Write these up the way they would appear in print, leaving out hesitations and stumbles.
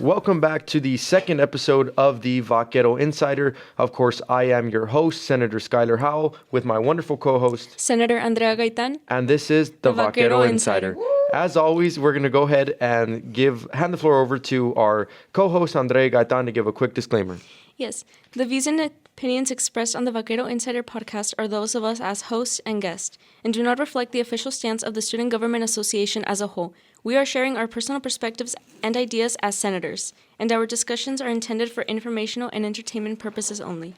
Welcome back to the second episode of the Vaquero Insider. Of course, I am your host, Senator Skylar Howell, with my wonderful co-host, Senator Andrea Gaitan. and this is the Vaquero Insider. As always, we're going to go ahead and hand the floor over to our co-host, Andrea Gaitan, to give a quick disclaimer. Yes, the views and opinions expressed on the Vaquero Insider podcast are those of us as hosts and guests, and do not reflect the official stance of the Student Government Association as a whole. We are sharing our personal perspectives and ideas as senators, and our discussions are intended for informational and entertainment purposes only.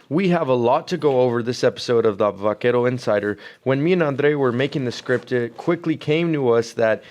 We have a lot to go over this episode of the Vaquero Insider. When me and Andre were making the script, it quickly came to us that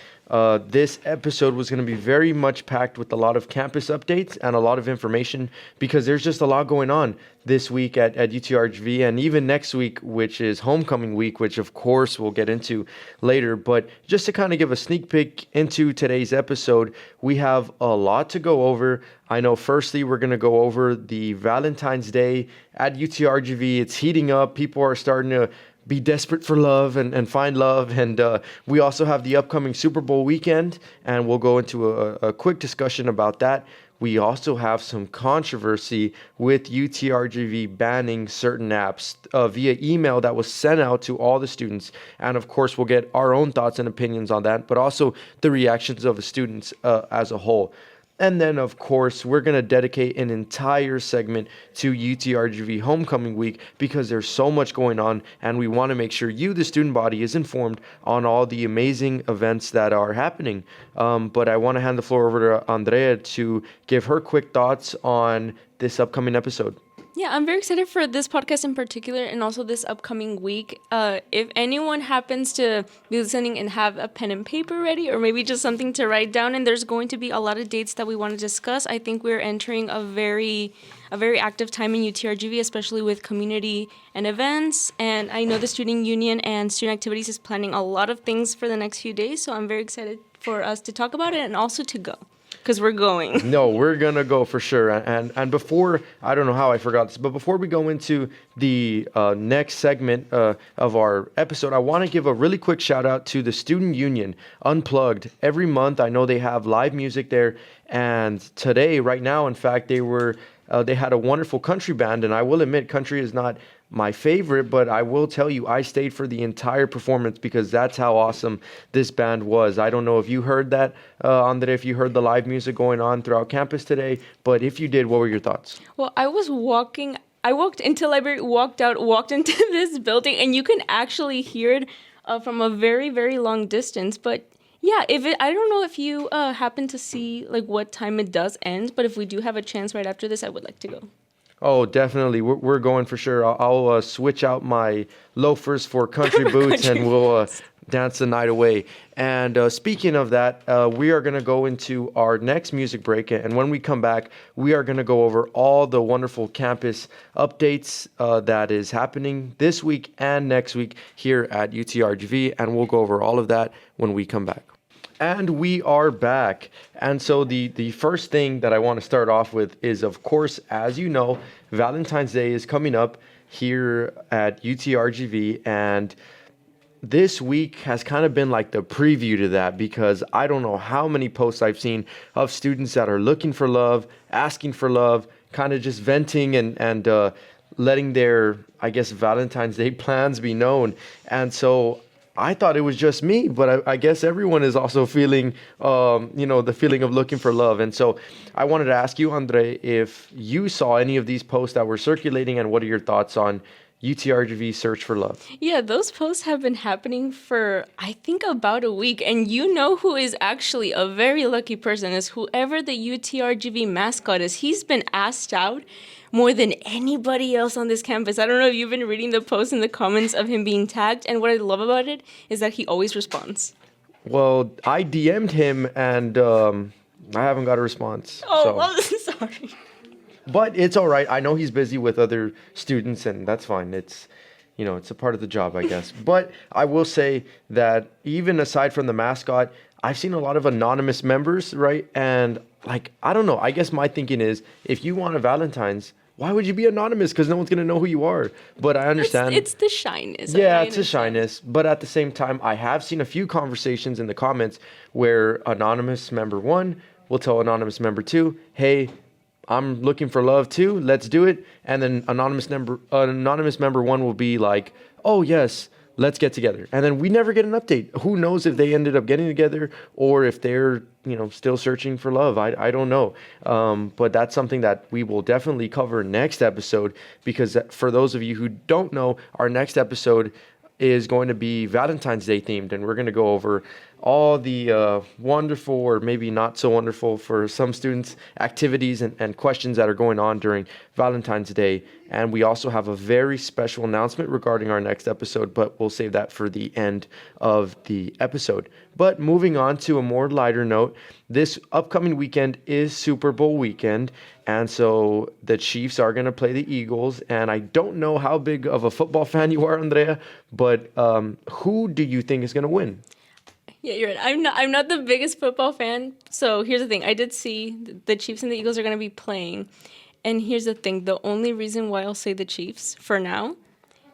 this episode was going to be very much packed with a lot of campus updates and a lot of information because there's just a lot going on this week at UTRGV and even next week, which is homecoming week, which of course we'll get into later. But just to kind of give a sneak peek into today's episode, we have a lot to go over. I know firstly, we're going to go over the Valentine's Day at UTRGV. It's heating up. People are starting to be desperate for love and find love. And we also have the upcoming Super Bowl weekend, and we'll go into a quick discussion about that. We also have some controversy with UTRGV banning certain apps via email that was sent out to all the students. And of course, we'll get our own thoughts and opinions on that, but also the reactions of the students as a whole. And then, of course, we're going to dedicate an entire segment to UTRGV Homecoming Week because there's so much going on, and we want to make sure you, the student body, is informed on all the amazing events that are happening. But I want to hand the floor over to Andrea to give her quick thoughts on this upcoming episode. Yeah, I'm very excited for this podcast in particular and also this upcoming week. If anyone happens to be listening and have a pen and paper ready or maybe just something to write down, and there's going to be a lot of dates that we want to discuss, I think we're entering a very active time in UTRGV, especially with community and events. And I know the Student Union and Student Activities is planning a lot of things for the next few days, so I'm very excited for us to talk about it and also to go. Because we're going. No, we're going to go for sure. And before, I don't know how I forgot this, but before we go into the next segment of our episode, I want to give a really quick shout out to the Student Union Unplugged. Every month, I know they have live music there. And today, right now, in fact, they had a wonderful country band. And I will admit, country is not my favorite, but I will tell you, I stayed for the entire performance because that's how awesome this band was. I don't know if you heard that, Andre, if you heard the live music going on throughout campus today, but if you did, what were your thoughts? Well, I walked into library, walked out, walked into this building, and you can actually hear it from a very, very long distance. But yeah, I don't know if you happen to see like what time it does end, but if we do have a chance right after this, I would like to go. Oh, definitely. We're going for sure. I'll switch out my loafers for country boots and we'll dance the night away. And speaking of that, we are going to go into our next music break. And when we come back, we are going to go over all the wonderful campus updates that is happening this week and next week here at UTRGV. And we'll go over all of that when we come back. And we are back. And so the first thing that I want to start off with is, of course, as you know, Valentine's Day is coming up here at UTRGV. And this week has kind of been like the preview to that because I don't know how many posts I've seen of students that are looking for love, asking for love, kind of just venting and letting their, I guess, Valentine's Day plans be known. And so I thought it was just me, but I guess everyone is also feeling, the feeling of looking for love. And so I wanted to ask you, Andre, if you saw any of these posts that were circulating and what are your thoughts on UTRGV Search for Love? Yeah, those posts have been happening for, I think, about a week. And you know who is actually a very lucky person is whoever the UTRGV mascot is. He's been asked out more than anybody else on this campus. I don't know if you've been reading the posts in the comments of him being tagged. And what I love about it is that he always responds. Well, I DM'd him and I haven't got a response. Oh, I'm sorry. But it's all right. I know he's busy with other students, and that's fine. It's a part of the job, I guess. But I will say that even aside from the mascot, I've seen a lot of anonymous members, right? And I don't know. I guess my thinking is if you want a Valentine's, why would you be anonymous? Because no one's going to know who you are. But I understand. It's the shyness. Yeah, it's the shyness. But at the same time, I have seen a few conversations in the comments where anonymous member 1 we'll tell anonymous member 2, hey, I'm looking for love too. Let's do it. And then anonymous member 1 will be like, oh yes, let's get together. And then we never get an update. Who knows if they ended up getting together or if they're still searching for love. I don't know. But that's something that we will definitely cover next episode, because for those of you who don't know, our next episode is going to be Valentine's Day themed, and we're going to go over all the wonderful, or maybe not so wonderful for some students, activities and questions that are going on during Valentine's Day. And we also have a very special announcement regarding our next episode, but we'll save that for the end of the episode. But moving on to a more lighter note, this upcoming weekend is Super Bowl weekend, and so the Chiefs are going to play the Eagles. And I don't know how big of a football fan you are, Andrea, but who do you think is going to win? Yeah, you're right. I'm not the biggest football fan. So here's the thing. I did see the Chiefs and the Eagles are going to be playing. And here's the thing. The only reason why I'll say the Chiefs for now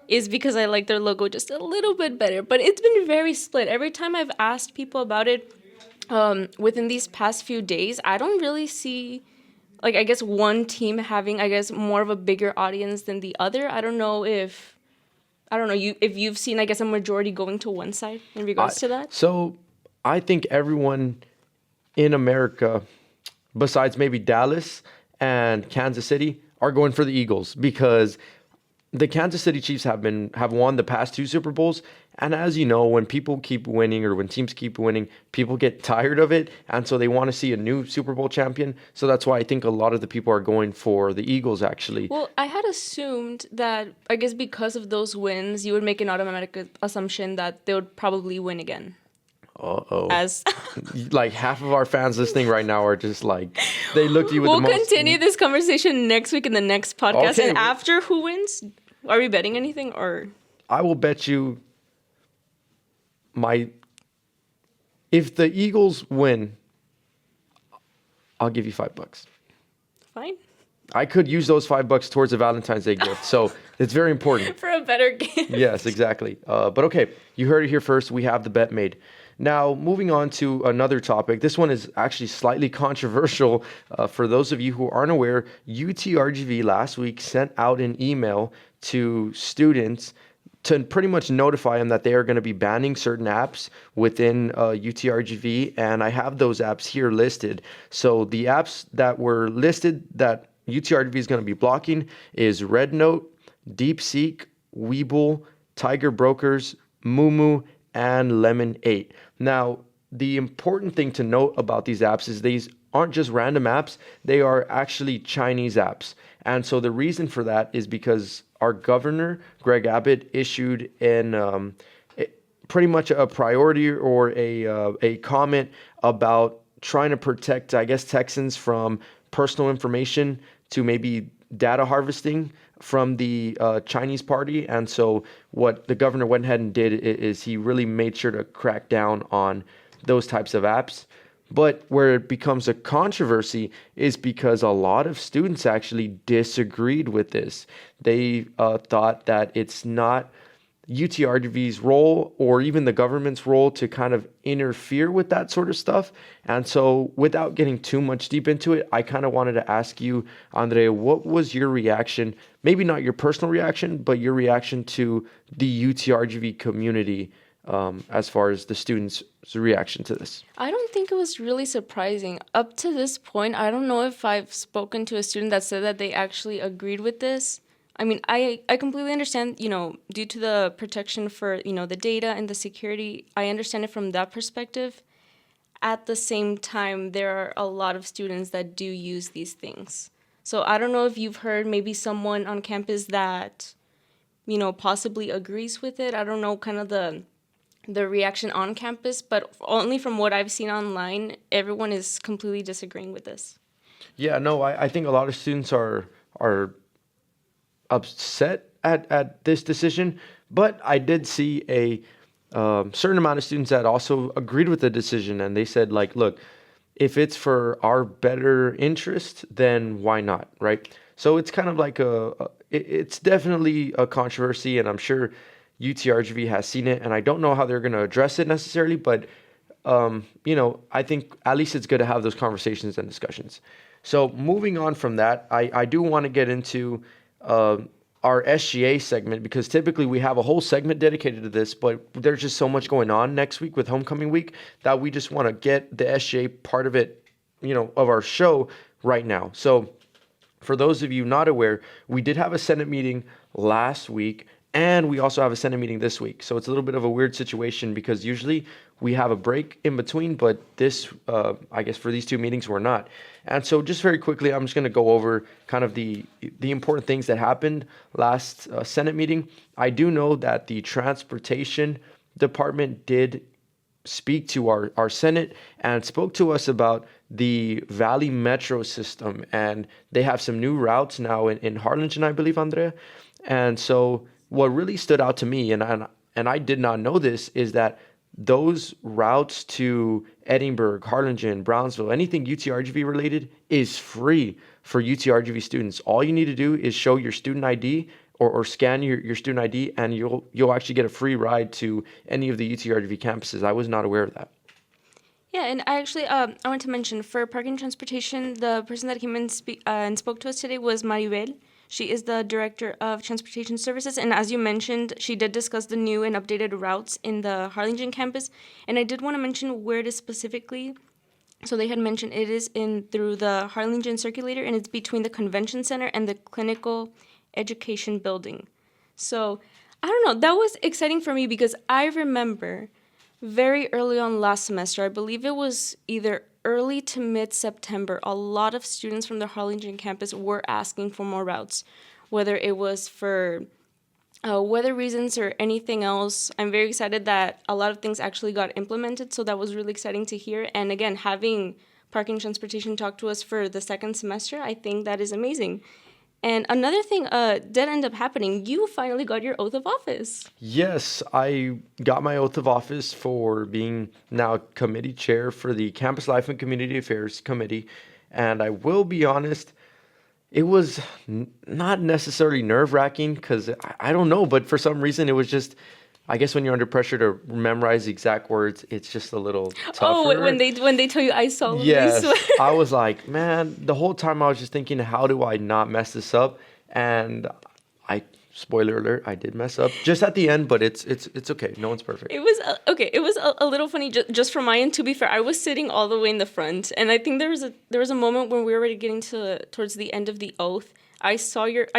is because I like their logo just a little bit better. But it's been very split. Every time I've asked people about it within these past few days, I don't really see, like, I guess one team having, I guess, more of a bigger audience than the other. I don't know if you've seen, I guess, a majority going to one side in regards to that. So I think everyone in America, besides maybe Dallas and Kansas City, are going for the Eagles, because the Kansas City Chiefs have won the past 2 Super Bowls. And as you know, when people keep winning, or when teams keep winning, people get tired of it. And so they want to see a new Super Bowl champion. So that's why I think a lot of the people are going for the Eagles, actually. Well, I had assumed that, I guess because of those wins, you would make an automatic assumption that they would probably win again. Uh-oh. As like half of our fans listening right now are just like, they look at you with we'll the most... continue this conversation next week in the next podcast. Okay. And after who wins, are we betting anything, or? I will bet you if the Eagles win, I'll give you $5. Fine. I could use those $5 towards a Valentine's Day gift. So it's very important. For a better gift. Yes, exactly. But okay, you heard it here first. We have the bet made. Now, moving on to another topic. This one is actually slightly controversial. For those of you who aren't aware, UTRGV last week sent out an email to students to pretty much notify them that they are going to be banning certain apps within UTRGV. And I have those apps here listed. So the apps that were listed that UTRGV is going to be blocking is RedNote, DeepSeek, Webull, Tiger Brokers, Moomoo, and Lemon 8. Now, the important thing to note about these apps is these aren't just random apps. They are actually Chinese apps. And so the reason for that is because our governor, Greg Abbott, issued pretty much a priority or a comment about trying to protect, I guess, Texans from personal information to maybe data harvesting from the Chinese party. And so what the governor went ahead and did is he really made sure to crack down on those types of apps. But where it becomes a controversy is because a lot of students actually disagreed with this. They thought that it's not UTRGV's role or even the government's role to kind of interfere with that sort of stuff. And so without getting too much deep into it, I kind of wanted to ask you, Andrea, what was your reaction? Maybe not your personal reaction, but your reaction to the UTRGV community as far as the students' reaction to this? I don't think it was really surprising. Up to this point, I don't know if I've spoken to a student that said that they actually agreed with this. I mean, I completely understand, due to the protection for, the data and the security, I understand it from that perspective. At the same time, there are a lot of students that do use these things. So I don't know if you've heard maybe someone on campus that, possibly agrees with it. I don't know kind of the reaction on campus, but only from what I've seen online, everyone is completely disagreeing with this. Yeah, no, I think a lot of students are upset at this decision, but I did see a certain amount of students that also agreed with the decision, and they said, like, look, if it's for our better interest, then why not, right? So it's kind of like it's definitely a controversy, and I'm sure UTRGV has seen it, and I don't know how they're going to address it necessarily, but I think at least it's good to have those conversations and discussions. So moving on from that, I do want to get into uh, our SGA segment because typically we have a whole segment dedicated to this, but there's just so much going on next week with homecoming week that we just want to get the SGA part of it, of our show right now. So for those of you not aware, we did have a Senate meeting last week, and we also have a Senate meeting this week. So it's a little bit of a weird situation because usually we have a break in between, but this, I guess, for these two meetings, we're not. And so just very quickly, I'm just going to go over kind of the important things that happened last Senate meeting. I do know that the transportation department did speak to our Senate and spoke to us about the Valley Metro system. And they have some new routes now in Harlingen, I believe, Andrea. And so what really stood out to me, and I did not know this, is that those routes to Edinburgh, Harlingen, Brownsville, anything UTRGV related is free for UTRGV students. All you need to do is show your student ID or scan your student ID, and you'll actually get a free ride to any of the UTRGV campuses. I was not aware of that. Yeah, and I actually I want to mention for parking transportation, the person that came in and spoke to us today was Maribel. She is the director of transportation services, and as you mentioned, she did discuss the new and updated routes in the Harlingen campus. And I did want to mention where it is specifically. So they had mentioned it is in through the Harlingen Circulator, and it's between the Convention Center and the Clinical Education Building. So I don't know, that was exciting for me because I remember very early on last semester, I believe it was either early to mid-September, a lot of students from the Harlingen campus were asking for more routes, whether it was for weather reasons or anything else. I'm very excited that a lot of things actually got implemented, so that was really exciting to hear. And again, having parking transportation talk to us for the second semester, I think that is amazing. And another thing did end up happening. You finally got your oath of office. Yes, I got my oath of office for being now committee chair for the Campus Life and Community Affairs Committee. And I will be honest, it was not necessarily nerve-wracking because I don't know, but for some reason it was just, I guess when you're under pressure to memorize the exact words, it's just a little tougher. Oh, when they tell you I solemnly Yes, swear. I was like, man, the whole time I was just thinking, how do I not mess this up? And spoiler alert, I did mess up just at the end, but it's okay. No one's perfect. It was okay. It was a little funny just from my end. To be fair, I was sitting all the way in the front, and I think there was a moment when we were already getting towards the end of the oath. I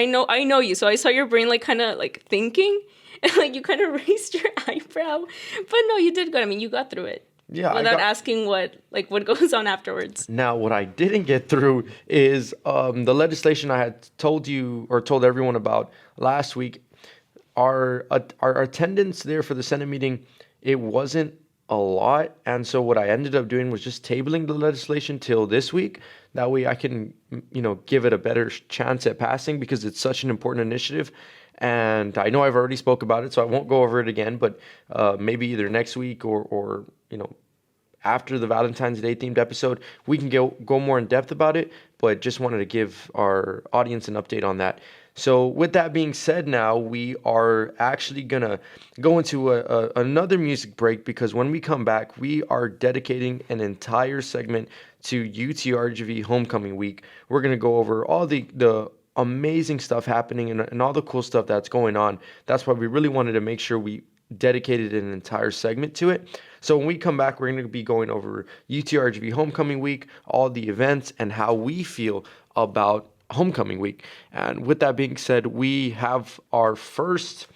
know you, so I saw your brain like kind of like thinking, and like you kind of raised your eyebrow, but no, you did good. I mean, you got through it. Yeah, without asking what goes on afterwards. Now, what I didn't get through is the legislation I had told you or told everyone about last week. Our attendance there for the Senate meeting, it wasn't a lot, and so what I ended up doing was just tabling the legislation till this week. That way, I can give it a better chance at passing because it's such an important initiative. And I know I've already spoke about it, so I won't go over it again. But maybe either next week or after the Valentine's Day themed episode, we can go more in depth about it. But just wanted to give our audience an update on that. So with that being said, now we are actually gonna go into another music break because when we come back, we are dedicating an entire segment to UTRGV Homecoming Week. We're gonna go over all the amazing stuff happening and all the cool stuff that's going on. That's why we really wanted to make sure we dedicated an entire segment to it. So when we come back, we're going to be going over UTRGV Homecoming Week, all the events, and how we feel about Homecoming Week. And with that being said, we have our first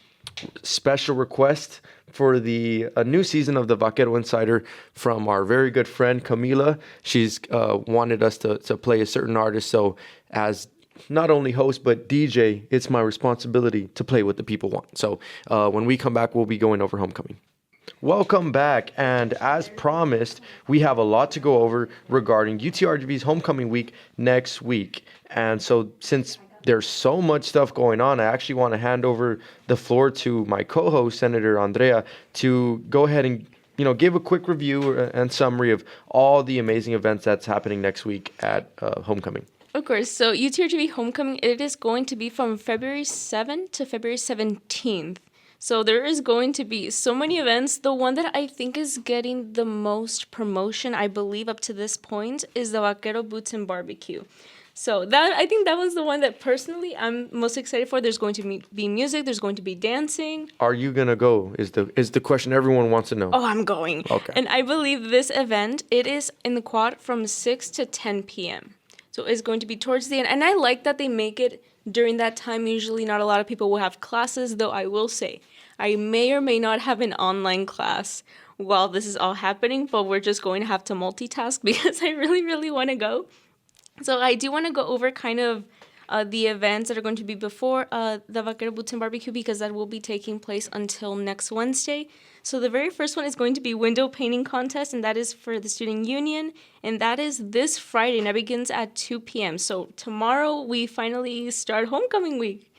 special request for the new season of the Vaquero Insider from our very good friend Camila. She's wanted us to play a certain artist. So as not only host, but DJ, it's my responsibility to play what the people want. So when we come back, we'll be going over Homecoming. Welcome back. And as promised, we have a lot to go over regarding UTRGV's Homecoming Week next week. And so since there's so much stuff going on, I actually want to hand over the floor to my co-host, Senator Andrea, to go ahead and give a quick review and summary of all the amazing events that's happening next week at Homecoming. Of course. So UTRGV Homecoming, it is going to be from February 7th to February 17th. So there is going to be so many events. The one that I think is getting the most promotion, I believe, up to this point is the Vaquero Boots and Barbecue. So that I think that was the one that personally I'm most excited for. There's going to be music. There's going to be dancing. Are you gonna go? Is the question everyone wants to know. Oh, I'm going. Okay. And I believe this event, it is in the quad from 6 to 10 p.m. So it's going to be towards the end. And I like that they make it during that time. Usually not a lot of people will have classes, though I will say I may or may not have an online class while this is all happening, but we're just going to have to multitask because I really, really want to go. So I do want to go over kind of the events that are going to be before the Vaquero Boots and Barbecue, because that will be taking place until next Wednesday. So the very first one is going to be window painting contest, and that is for the student union, and that is this Friday, and that begins at 2 p.m. So tomorrow we finally start homecoming week.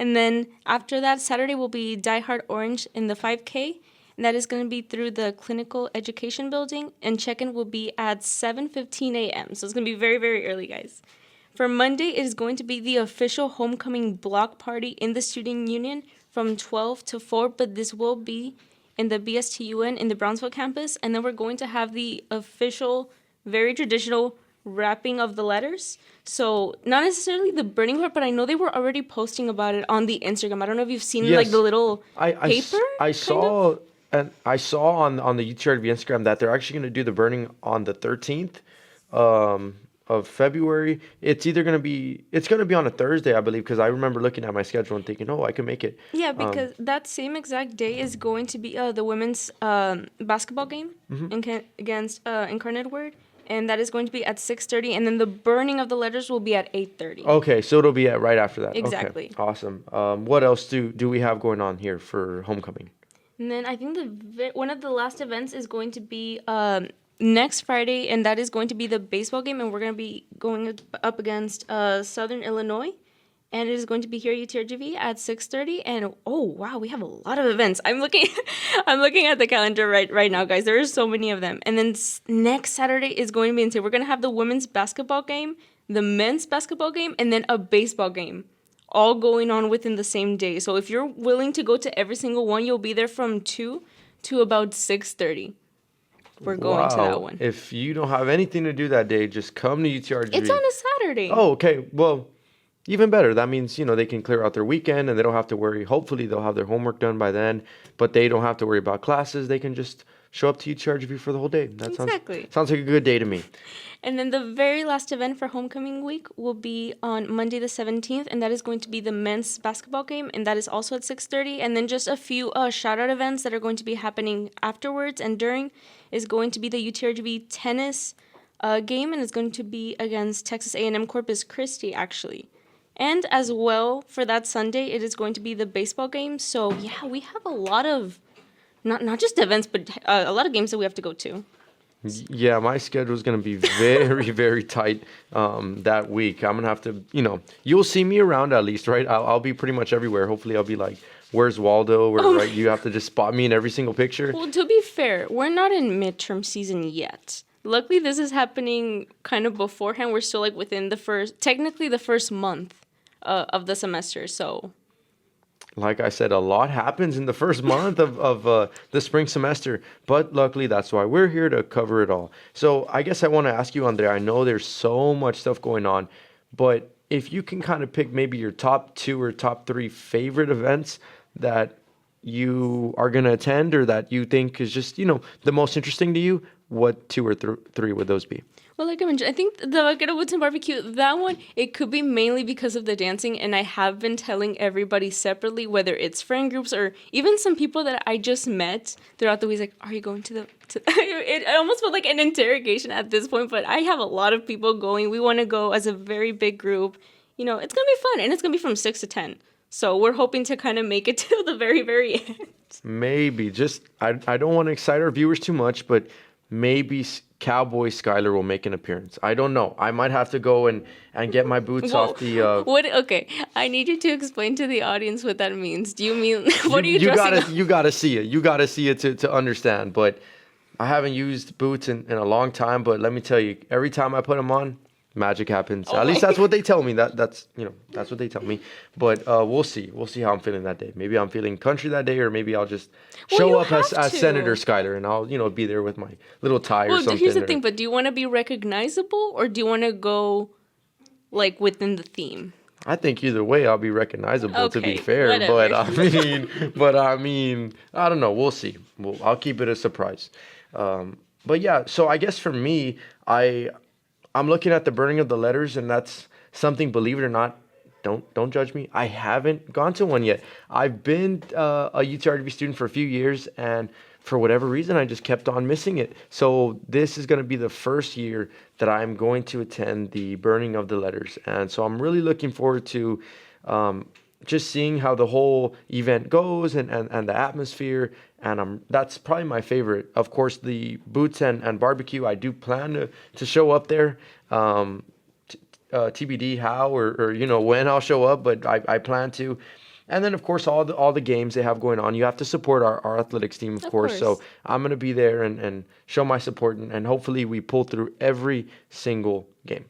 And then after that, Saturday will be Die Hard Orange in the 5K. And that is going to be through the Clinical Education Building, and check-in will be at 7:15 a.m. So it's going to be very, very early, guys. For Monday, it is going to be the official homecoming block party in the Student Union from 12 to 4, but this will be in the BSTUN in the Brownsville campus. And then we're going to have the official, very traditional wrapping of the letters. So not necessarily the burning part, but I know they were already posting about it on the Instagram. I don't know if you've seen like the little paper. I saw. And I saw on the UTRV Instagram that they're actually going to do the burning on the 13th of February. It's going to be on a Thursday, I believe, because I remember looking at my schedule and thinking, oh, I can make it. Yeah, because that same exact day is going to be the women's basketball game against Incarnate Word. And that is going to be at 6:30, and then the burning of the letters will be at 8:30. Okay, so it'll be right after that. Exactly. Okay, awesome. What else do we have going on here for homecoming? And then I think one of the last events is going to be next Friday, and that is going to be the baseball game, and we're going to be going up against Southern Illinois, and it is going to be here at UTRGV at 6:30. And oh wow, we have a lot of events. I'm looking at the calendar right now, guys. There are so many of them. And then next Saturday is going to be insane. We're going to have the women's basketball game, the men's basketball game, and then a baseball game, all going on within the same day. So if you're willing to go to every single one, you'll be there from 2 to about 6:30. We're going to that one. If you don't have anything to do that day, just come to UTRGV. It's on a Saturday. Oh, okay. Well, even better. That means, they can clear out their weekend and they don't have to worry. Hopefully, they'll have their homework done by then, but they don't have to worry about classes. They can just show up to UTRGV for the whole day. That sounds like a good day to me. And then the very last event for homecoming week will be on Monday the 17th, and that is going to be the men's basketball game, and that is also at 6:30. And then just a few shout-out events that are going to be happening afterwards and during is going to be the UTRGV tennis game, and it's going to be against Texas A&M Corpus Christi, actually. And as well, for that Sunday, it is going to be the baseball game. So, yeah, we have a lot of, not just events, but a lot of games that we have to go to. Yeah, my schedule is going to be very, very tight that week. I'm going to have to, you'll see me around at least, right? I'll be pretty much everywhere. Hopefully, I'll be like, where's Waldo? Right? You have to just spot me in every single picture. Well, to be fair, we're not in midterm season yet. Luckily, this is happening kind of beforehand. We're still like within the first month of the semester, so... Like I said, a lot happens in the first month of the spring semester, but luckily that's why we're here to cover it all. So I guess I want to ask you, Andrea, I know there's so much stuff going on, but if you can kind of pick maybe your top 2 or top 3 favorite events that you are going to attend or that you think is just, the most interesting to you, what 2 or 3 would those be? Well, like I mentioned, I think the Vaquero Boots and Barbecue, that one, it could be mainly because of the dancing, and I have been telling everybody separately, whether it's friend groups or even some people that I just met throughout the week, like, are you going to it almost felt like an interrogation at this point, but I have a lot of people going. We want to go as a very big group. It's going to be fun, and it's going to be from 6 to 10. So we're hoping to kind of make it to the very, very end. Maybe. I don't want to excite our viewers too much, but maybe Cowboy Skylar will make an appearance. I don't know. I might have to go and get my boots off the... Okay, I need you to explain to the audience what that means. Do you mean... What are you dressing up? You gotta see it. You gotta see it to understand. But I haven't used boots in a long time. But let me tell you, every time I put them on, magic happens. Oh At least my that's what they tell me. That's that's what they tell me. But we'll see. We'll see how I'm feeling that day. Maybe I'm feeling country that day, or maybe I'll just Well, show you up as, have as to. Senator Skyler, and I'll be there with my little tie or Well, something. here's the thing, but do you want to be recognizable or do you want to go like within the theme? I think either way I'll be recognizable, to be Okay, fair. whatever. But I mean, I don't know. We'll see. I'll keep it a surprise. But yeah, so I guess for me, I'm looking at the burning of the letters, and that's something. Believe it or not, don't judge me. I haven't gone to one yet. I've been a UTRGV student for a few years, and for whatever reason, I just kept on missing it. So this is going to be the first year that I'm going to attend the burning of the letters, and so I'm really looking forward to just seeing how the whole event goes and the atmosphere. And that's probably my favorite. Of course, the boots and barbecue. I do plan to show up there. TBD how or when I'll show up, but I plan to. And then of course all the games they have going on. You have to support our athletics team, of course. So I'm gonna be there and show my support, and hopefully we pull through every single game.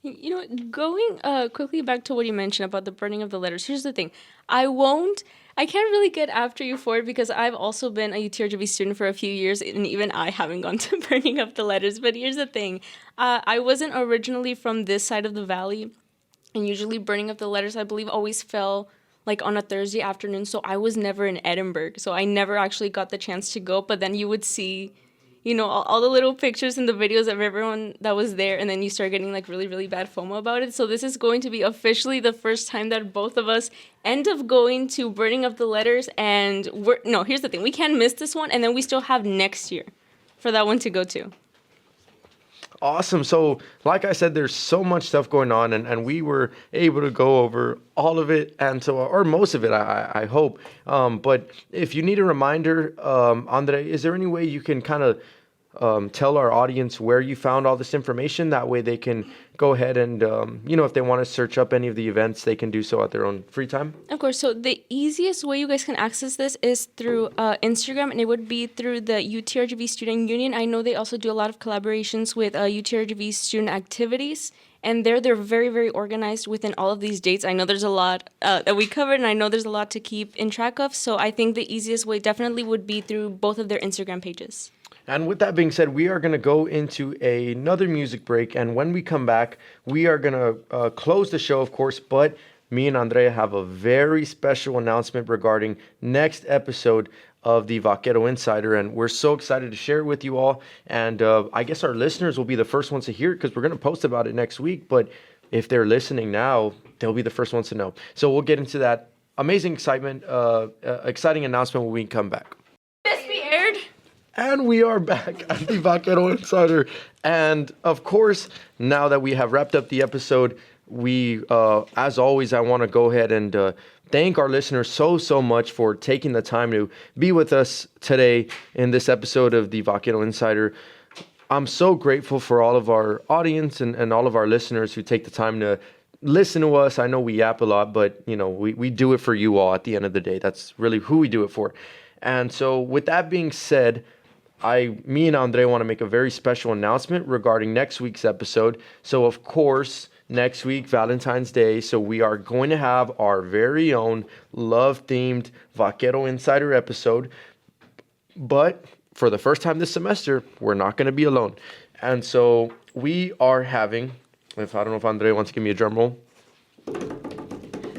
You know, going quickly back to what you mentioned about the burning of the letters. Here's the thing. I can't really get after you for it because I've also been a UTRGV student for a few years, and even I haven't gone to burning of the letters. But here's the thing. I wasn't originally from this side of the valley, and usually burning of the letters, I believe, always fell like on a Thursday afternoon. So I was never in Edinburgh. So I never actually got the chance to go. But then you would see, all the little pictures and the videos of everyone that was there, and then you start getting like really, really bad FOMO about it. So this is going to be officially the first time that both of us end up going to burning of the letters, and here's the thing, we can't miss this one, and then we still have next year for that one to go to. Awesome. So, like I said, there's so much stuff going on, and we were able to go over all of it, or most of it, I hope. But if you need a reminder, Andre, is there any way you can kind of tell our audience where you found all this information? That way they can go ahead and, if they want to search up any of the events, they can do so at their own free time. Of course. So the easiest way you guys can access this is through Instagram, and it would be through the UTRGV Student Union. I know they also do a lot of collaborations with UTRGV student activities, and they're very, very organized within all of these dates. I know there's a lot that we covered, and I know there's a lot to keep in track of. So I think the easiest way definitely would be through both of their Instagram pages. And with that being said, we are going to go into another music break. And when we come back, we are going to close the show, of course. But me and Andrea have a very special announcement regarding next episode of the Vaquero Insider. And we're so excited to share it with you all. And I guess our listeners will be the first ones to hear it because we're going to post about it next week. But if they're listening now, they'll be the first ones to know. So we'll get into that amazing exciting announcement when we come back. This be aired. And we are back at the Vaquero Insider. And of course, now that we have wrapped up the episode, we, as always, I want to go ahead and thank our listeners so much for taking the time to be with us today in this episode of the Vaquero Insider. I'm so grateful for all of our audience and all of our listeners who take the time to listen to us. I know we yap a lot, but we do it for you all at the end of the day. That's really who we do it for. And so with that being said, me and Andre want to make a very special announcement regarding next week's episode. So, of course, next week, Valentine's Day, so we are going to have our very own love-themed Vaquero Insider episode. But for the first time this semester, we're not going to be alone. And so we are having, I don't know if Andre wants to give me a drum roll,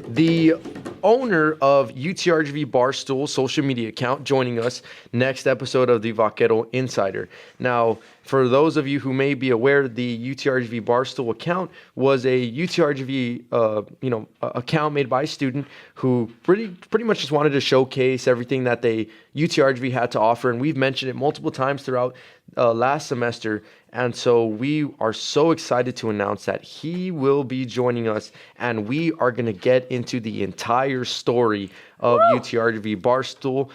the owner of UTRGV Barstool social media account joining us next episode of the Vaquero Insider. Now, for those of you who may be aware, the UTRGV Barstool account was a UTRGV account made by a student who pretty much just wanted to showcase everything that UTRGV had to offer, and we've mentioned it multiple times throughout last semester. And so we are so excited to announce that he will be joining us, and we are going to get into the entire story of UTRGV Barstool,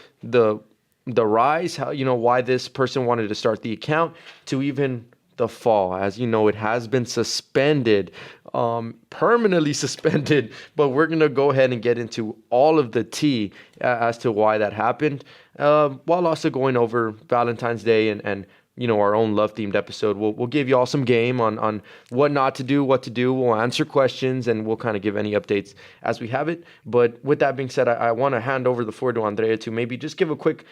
the rise, how why this person wanted to start the account, to even the fall. As you know, it has been suspended, permanently suspended, but we're going to go ahead and get into all of the tea as to why that happened, while also going over Valentine's Day and our own love-themed episode. We'll give you all some game on what not to do, what to do. We'll answer questions, and we'll kind of give any updates as we have it. But with that being said, I want to hand over the floor to Andrea to maybe just give a quick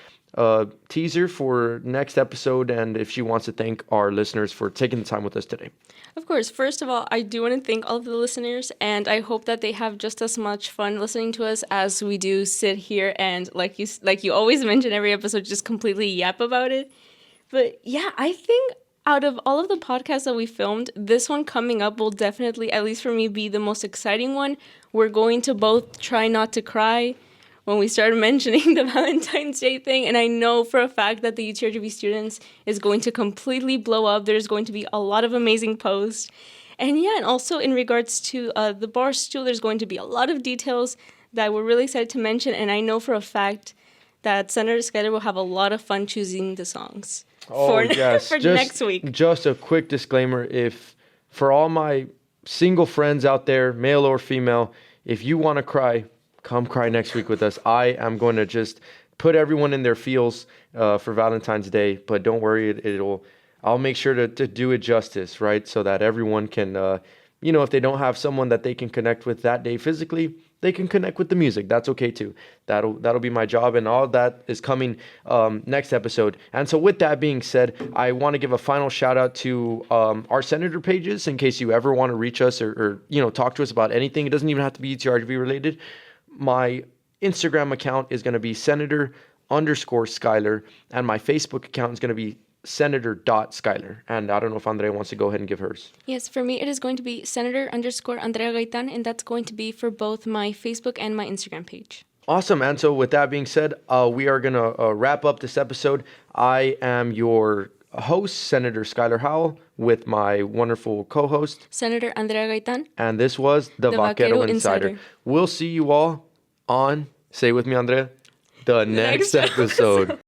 teaser for next episode, and if she wants to thank our listeners for taking the time with us today. Of course, first of all, I do want to thank all of the listeners, and I hope that they have just as much fun listening to us as we do sit here and, like you always mention every episode, just completely yap about it. But yeah, I think out of all of the podcasts that we filmed, this one coming up will definitely, at least for me, be the most exciting one. We're going to both try not to cry when we started mentioning the Valentine's Day thing. And I know for a fact that the UTRGV students is going to completely blow up. There's going to be a lot of amazing posts. And yeah, and also in regards to the bar stool, there's going to be a lot of details that we're really excited to mention. And I know for a fact that Senator Skyler will have a lot of fun choosing the songs for next week. Just a quick disclaimer. If for all my single friends out there, male or female, if you want to cry, come cry next week with us. I am going to just put everyone in their feels for Valentine's Day, but don't worry, I'll make sure to do it justice, right? So that everyone can, if they don't have someone that they can connect with that day physically, they can connect with the music. That's okay too. That'll be my job, and all that is coming next episode. And so with that being said, I want to give a final shout out to our Senator pages in case you ever want to reach us or talk to us about anything. It doesn't even have to be TRGV related. My Instagram account is going to be Senator_Skyler, and my Facebook account is going to be Senator.Skyler. And I don't know if Andrea wants to go ahead and give hers. Yes, for me, it is going to be Senator_Andrea Gaitan, and that's going to be for both my Facebook and my Instagram page. Awesome. And so with that being said, we are going to wrap up this episode. I am your host, Senator Skyler Howell, with my wonderful co-host, Senator Andrea Gaitan. And this was the Vaquero Insider. We'll see you all on, say with me, Andrea, the next episode.